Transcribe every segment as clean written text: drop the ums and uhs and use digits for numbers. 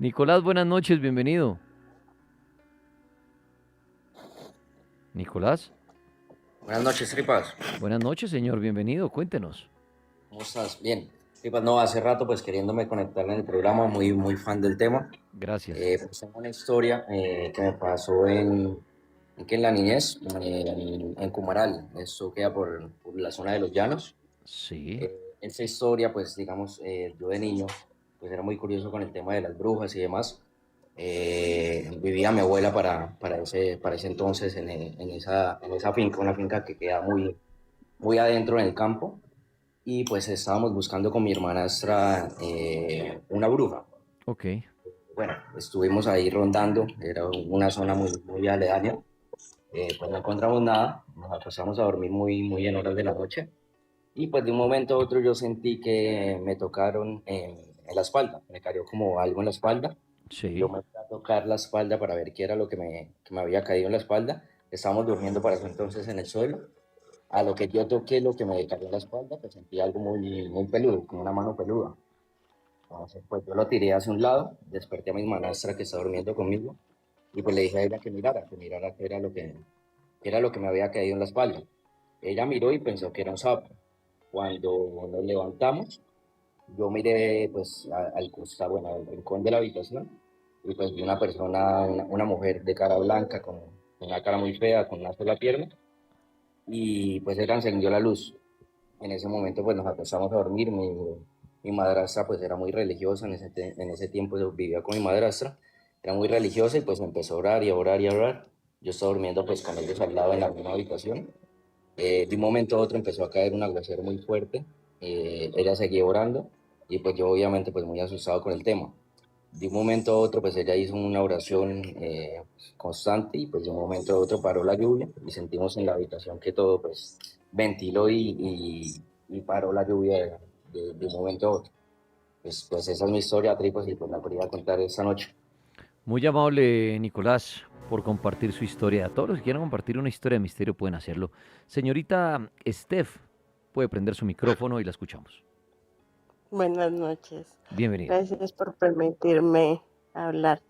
Nicolás, buenas noches, bienvenido. Nicolás, Buenas noches, Tripas. buenas noches, señor, bienvenido, cuéntenos. ¿Cómo estás? Bien. Tripas, no, hace rato pues queriéndome conectar en el programa, muy fan del tema. Gracias. Pues tengo una historia que me pasó en la niñez, en Cumaral. Esto queda por la zona de los llanos. Sí, Esa historia, pues digamos, yo de niño, pues era muy curioso con el tema de las brujas y demás. Vivía mi abuela para ese entonces en esa finca, una finca que queda muy adentro en el campo. Y pues estábamos buscando con mi hermanastra una bruja. ok. Bueno, estuvimos ahí rondando, era una zona muy aledaña. Pues no encontramos nada, nos acostamos a dormir muy en horas de la noche. Y pues de un momento a otro yo sentí que me tocaron en la espalda, me cayó como algo en la espalda. Yo Sí, me fui a tocar la espalda para ver qué era lo que me había caído en la espalda. Estábamos durmiendo para ese entonces en el suelo. A lo que yo toqué, lo que me cayó en la espalda, pues sentí algo muy peludo, como una mano peluda. Entonces, pues yo lo tiré hacia un lado, desperté a mi hermanastra que está durmiendo conmigo y pues le dije a ella que mirara qué era lo que me había caído en la espalda. Ella miró y pensó que era un sapo. Cuando nos levantamos, yo miré pues al costado, bueno, al rincón de la habitación y pues vi una persona, una mujer de cara blanca, con una cara muy fea, con una sola pierna y pues ella encendió la luz. En ese momento pues nos acostamos a dormir. Mi madrastra pues era muy religiosa, en ese tiempo yo vivía con mi madrastra, era muy religiosa y pues empezó a orar y a orar y a orar. Yo estaba durmiendo pues con ellos al lado en la misma habitación. De un momento a otro empezó a caer un aguacero muy fuerte. Ella seguía orando y pues yo obviamente pues muy asustado con el tema. De un momento a otro pues ella hizo una oración constante y pues de un momento a otro paró la lluvia y sentimos en la habitación que todo pues ventiló y paró la lluvia de un momento a otro. Pues esa es mi historia, Tripos, y pues la quería contar esta noche. muy amable, Nicolás, por compartir su historia. A todos los que quieran compartir una historia de misterio pueden hacerlo. Señorita Steph, puede prender su micrófono y la escuchamos. Buenas noches. Bienvenida. Gracias por permitirme hablar.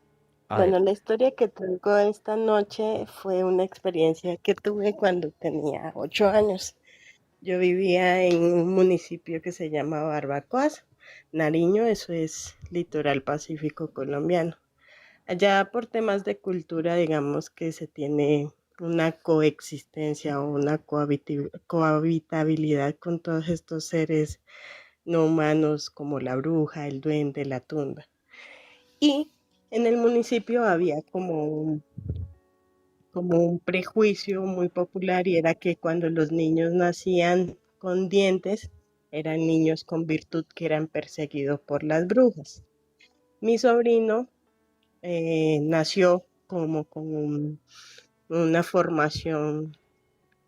Bueno, la Adelante. historia que traigo esta noche fue una experiencia que tuve cuando tenía 8 años. Yo vivía en un municipio que se llama Barbacoas, Nariño, eso es litoral pacífico colombiano. Allá por temas de cultura, digamos que se tiene una coexistencia o una cohabitabilidad con todos estos seres no humanos como la bruja, el duende, la tumba. Y en el municipio había como un prejuicio muy popular y era que cuando los niños nacían con dientes, eran niños con virtud que eran perseguidos por las brujas. Mi sobrino nació como con una formación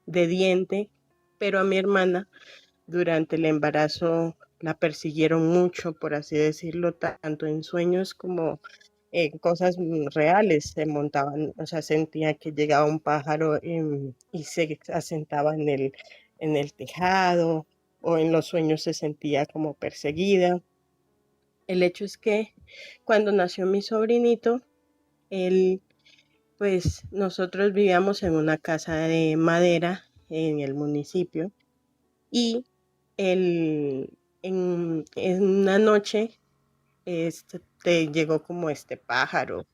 de diente, pero a mi hermana durante el embarazo la persiguieron mucho, por así decirlo, tanto en sueños como en cosas reales. Se montaban, o sea, sentía que llegaba un pájaro y se asentaba en el tejado, o en los sueños se sentía como perseguida. El hecho es que cuando nació mi sobrinito, él, pues nosotros vivíamos en una casa de madera en el municipio y en una noche te llegó como este pájaro,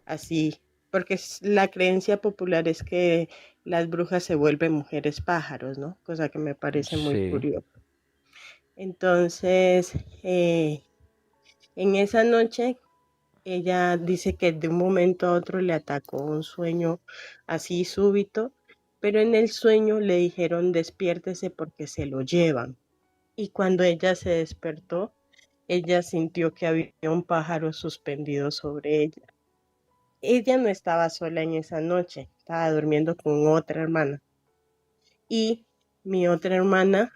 así, porque la creencia popular es que las brujas se vuelven mujeres pájaros, ¿no? Cosa que me parece muy Sí, curioso. Entonces, eh, en esa noche, ella dice que de un momento a otro le atacó un sueño así súbito, pero en el sueño le dijeron despiértese porque se lo llevan. Y cuando ella se despertó, ella sintió que había un pájaro suspendido sobre ella. Ella no estaba sola en esa noche, estaba durmiendo con otra hermana. Y mi otra hermana,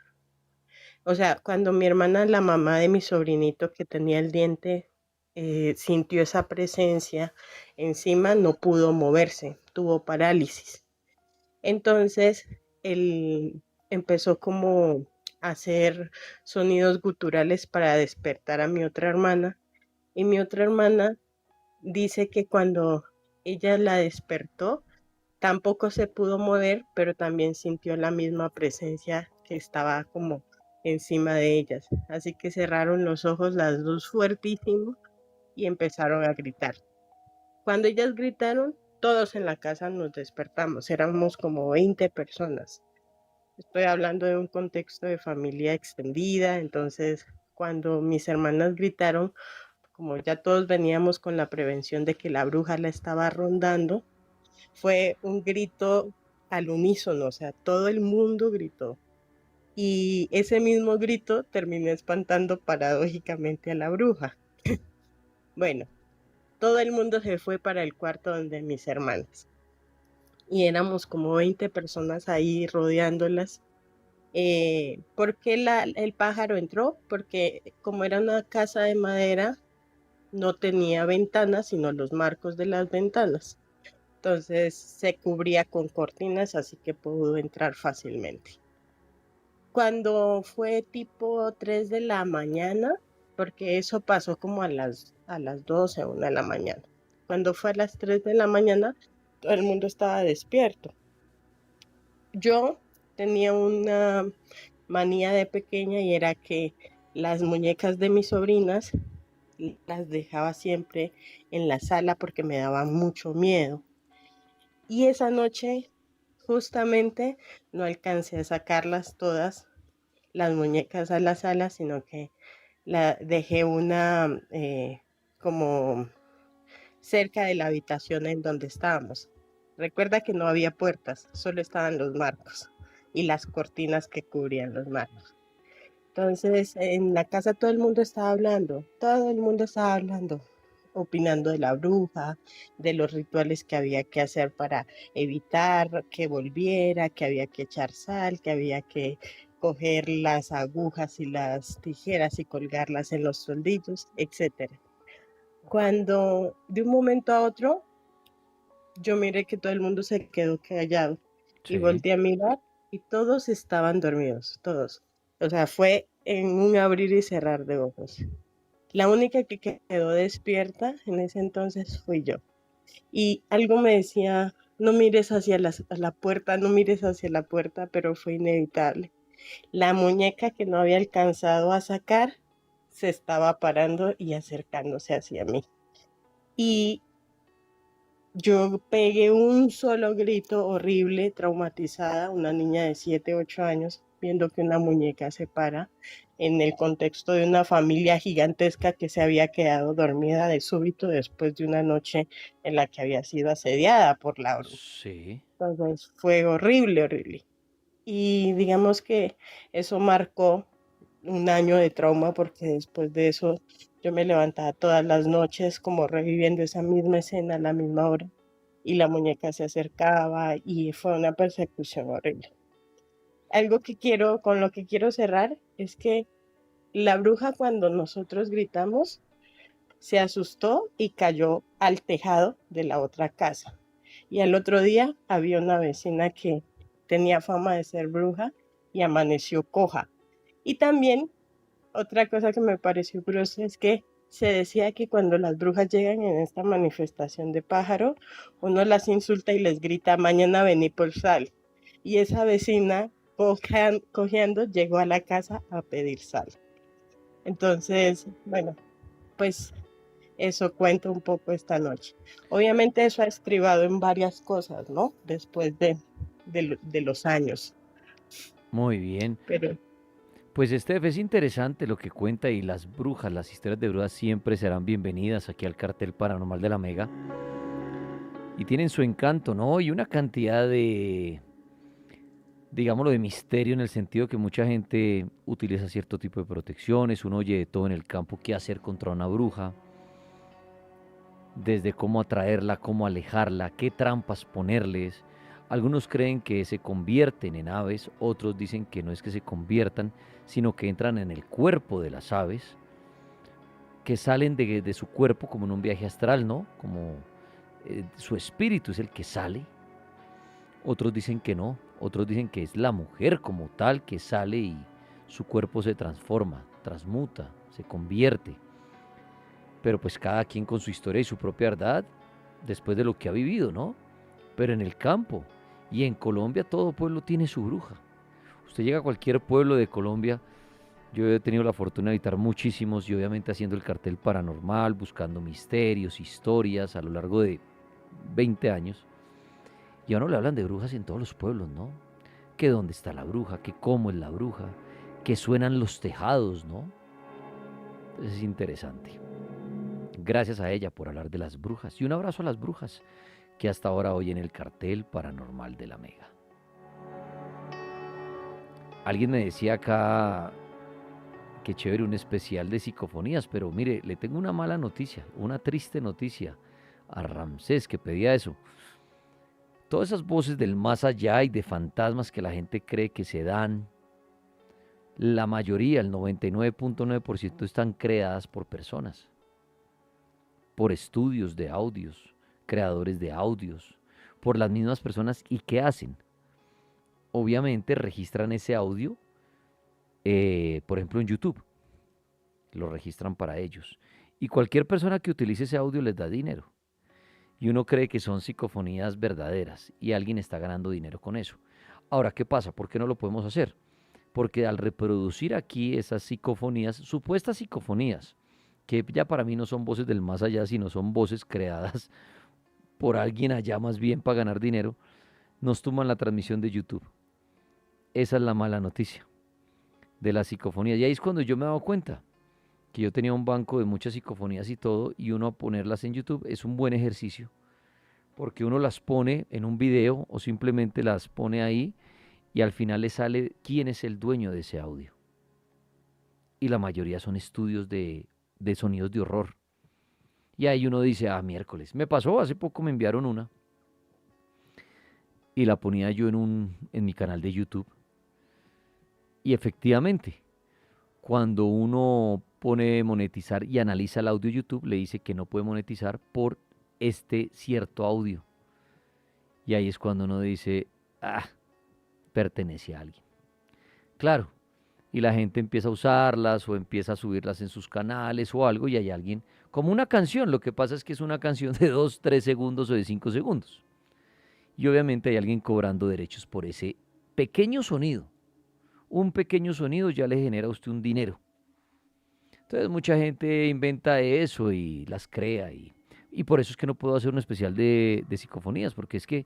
o sea, cuando mi hermana, la mamá de mi sobrinito que tenía el diente, sintió esa presencia encima, no pudo moverse, tuvo parálisis. Entonces, él empezó como a hacer sonidos guturales para despertar a mi otra hermana. Y mi otra hermana dice que cuando ella la despertó, tampoco se pudo mover, pero también sintió la misma presencia que estaba como encima de ellas. Así que cerraron los ojos las dos fuertísimo y empezaron a gritar. Cuando ellas gritaron, todos en la casa nos despertamos. Éramos como 20 personas. Estoy hablando de un contexto de familia extendida, entonces cuando mis hermanas gritaron, como ya todos veníamos con la prevención de que la bruja la estaba rondando, fue un grito al unísono, o sea, todo el mundo gritó. Y ese mismo grito terminó espantando paradójicamente a la bruja. Bueno, todo el mundo se fue para el cuarto donde mis hermanas. Y éramos como 20 personas ahí rodeándolas. ¿Por qué el pájaro entró? Porque como era una casa de madera, no tenía ventanas, sino los marcos de las ventanas. Entonces se cubría con cortinas, así que pudo entrar fácilmente. Cuando fue tipo 3 de la mañana, porque eso pasó como a las 12 o 1 de la mañana. Cuando fue a las 3 de la mañana, todo el mundo estaba despierto. Yo tenía una manía de pequeña y era que las muñecas de mis sobrinas las dejaba siempre en la sala porque me daba mucho miedo. Y esa noche justamente no alcancé a sacarlas todas las muñecas a la sala, sino que la dejé una como cerca de la habitación en donde estábamos. Recuerda que no había puertas, solo estaban los marcos y las cortinas que cubrían los marcos. Entonces, en la casa todo el mundo estaba hablando, opinando de la bruja, de los rituales que había que hacer para evitar que volviera, que había que echar sal, que había que coger las agujas y las tijeras y colgarlas en los toldillos, etcétera. Cuando de un momento a otro yo miré que todo el mundo se quedó callado y Sí. volteé a mirar y todos estaban dormidos, todos. O sea, fue en un abrir y cerrar de ojos. La única que quedó despierta en ese entonces fui yo. Y algo me decía, no mires hacia la puerta, no mires hacia la puerta, pero fue inevitable. La muñeca que no había alcanzado a sacar se estaba parando y acercándose hacia mí. Y yo pegué un solo grito horrible, traumatizada, una niña de 7, 8 años, viendo que una muñeca se para en el contexto de una familia gigantesca que se había quedado dormida de súbito después de una noche en la que había sido asediada por la bruja. Sí. Entonces fue horrible, horrible. Y digamos que eso marcó un año de trauma porque después de eso yo me levantaba todas las noches como reviviendo esa misma escena a la misma hora y la muñeca se acercaba y fue una persecución horrible. Algo que con lo que quiero cerrar es que la bruja cuando nosotros gritamos se asustó y cayó al tejado de la otra casa. Y al otro día había una vecina que tenía fama de ser bruja y amaneció coja. Y también otra cosa que me pareció curiosa es que se decía que cuando las brujas llegan en esta manifestación de pájaro, uno las insulta y les grita, mañana vení por sal. Y esa vecina, cojeando, llegó a la casa a pedir sal. Entonces, bueno, pues eso cuento un poco esta noche. Obviamente eso ha estribado en varias cosas, ¿no? Después de los años. Muy bien. Pero Pues Steph, es interesante lo que cuenta y las brujas, las historias de brujas siempre serán bienvenidas aquí al cartel paranormal de la Mega. Y tienen su encanto, ¿no? Y una cantidad de, digámoslo, de misterio en el sentido que mucha gente utiliza cierto tipo de protecciones, uno oye de todo en el campo, qué hacer contra una bruja, desde cómo atraerla, cómo alejarla, qué trampas ponerles. Algunos creen que se convierten en aves, otros dicen que no es que se conviertan, sino que entran en el cuerpo de las aves, que salen de su cuerpo como en un viaje astral, ¿no? Como su espíritu es el que sale. Otros dicen que no, otros dicen que es la mujer como tal que sale y su cuerpo se transforma, transmuta, se convierte. pero pues cada quien con su historia y su propia verdad, después de lo que ha vivido, ¿no? Pero en el campo y en Colombia todo pueblo tiene su bruja. Usted llega a cualquier pueblo de Colombia, yo he tenido la fortuna de visitar muchísimos y obviamente haciendo el cartel paranormal, buscando misterios, historias a lo largo de 20 años. Y a uno le hablan de brujas en todos los pueblos, ¿no? Que dónde está la bruja, que cómo es la bruja, que suenan los tejados, ¿no? Entonces es interesante. Gracias a ella por hablar de las brujas y un abrazo a las brujas que hasta ahora oyen el cartel paranormal de la Mega. Alguien me decía acá que chévere un especial de psicofonías, pero mire, le tengo una mala noticia, una triste noticia a Ramsés que pedía eso. Todas esas voces del más allá y de fantasmas que la gente cree que se dan, la mayoría, el 99.9% están creadas por personas, por estudios de audios, creadores de audios, por las mismas personas. ¿Y qué hacen? Obviamente registran ese audio, por ejemplo en YouTube, lo registran para ellos. Y cualquier persona que utilice ese audio les da dinero. Y uno cree que son psicofonías verdaderas y alguien está ganando dinero con eso. Ahora, ¿qué pasa? ¿Por qué no lo podemos hacer? Porque al reproducir aquí esas psicofonías, supuestas psicofonías, que ya para mí no son voces del más allá, sino son voces creadas por alguien allá más bien para ganar dinero, nos toman la transmisión de YouTube. Esa es la mala noticia de las psicofonías. Y ahí es cuando yo me he dado cuenta que yo tenía un banco de muchas psicofonías y todo, y uno a ponerlas en YouTube es un buen ejercicio, porque uno las pone en un video o simplemente las pone ahí y al final le sale quién es el dueño de ese audio. Y la mayoría son estudios de sonidos de horror. Y ahí uno dice, ah, miércoles. Me pasó, hace poco me enviaron una y la ponía yo en mi canal de YouTube. Y efectivamente, cuando uno pone monetizar y analiza el audio de YouTube, le dice que no puede monetizar por este cierto audio. Y ahí es cuando uno dice, ah, pertenece a alguien. Claro, y la gente empieza a usarlas o empieza a subirlas en sus canales o algo y hay alguien, como una canción, lo que pasa es que es una canción de 2, 3 segundos o de 5 segundos. Y obviamente hay alguien cobrando derechos por ese pequeño sonido. Un pequeño sonido ya le genera a usted un dinero. Entonces mucha gente inventa eso y las crea y por eso es que no puedo hacer un especial de psicofonías, porque es que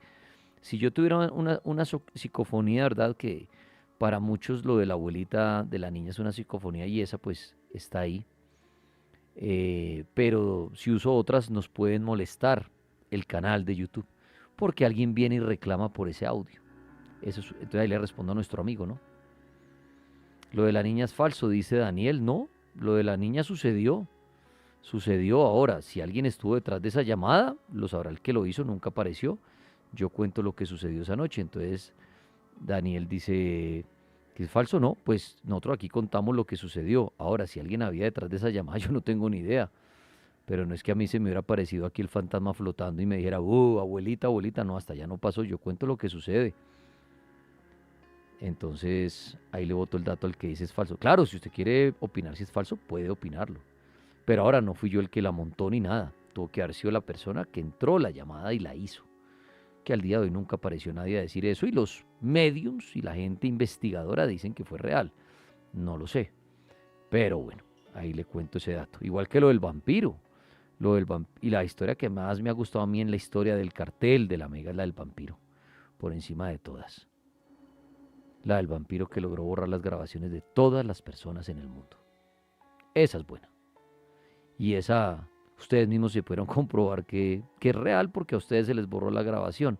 si yo tuviera una psicofonía, ¿verdad? Que para muchos lo de la abuelita de la niña es una psicofonía y esa pues está ahí. Pero si uso otras nos pueden molestar el canal de YouTube, porque alguien viene y reclama por ese audio. Entonces ahí le respondo a nuestro amigo, ¿no? Lo de la niña es falso, dice Daniel. No, lo de la niña sucedió. Sucedió ahora. Si alguien estuvo detrás de esa llamada, lo sabrá el que lo hizo, nunca apareció. Yo cuento lo que sucedió esa noche. Entonces, Daniel dice que es falso, no. Pues nosotros aquí contamos lo que sucedió. Ahora, si alguien había detrás de esa llamada, yo no tengo ni idea. Pero no es que a mí se me hubiera parecido aquí el fantasma flotando y me dijera, abuelita, abuelita, no, hasta allá no pasó. Yo cuento lo que sucede. Entonces, ahí le boto el dato al que dice es falso. Claro, si usted quiere opinar si es falso, puede opinarlo. Pero ahora no fui yo el que la montó ni nada. Tuvo que haber sido la persona que entró la llamada y la hizo. Que al día de hoy nunca apareció nadie a decir eso. Y los mediums y la gente investigadora dicen que fue real. No lo sé. Pero bueno, ahí le cuento ese dato. Igual que lo del vampiro. Y la historia que más me ha gustado a mí en la historia del cartel de la Mega es la del vampiro. Por encima de todas. La del vampiro que logró borrar las grabaciones de todas las personas en el mundo. Esa es buena. Y esa, ustedes mismos se pudieron comprobar que es real porque a ustedes se les borró la grabación.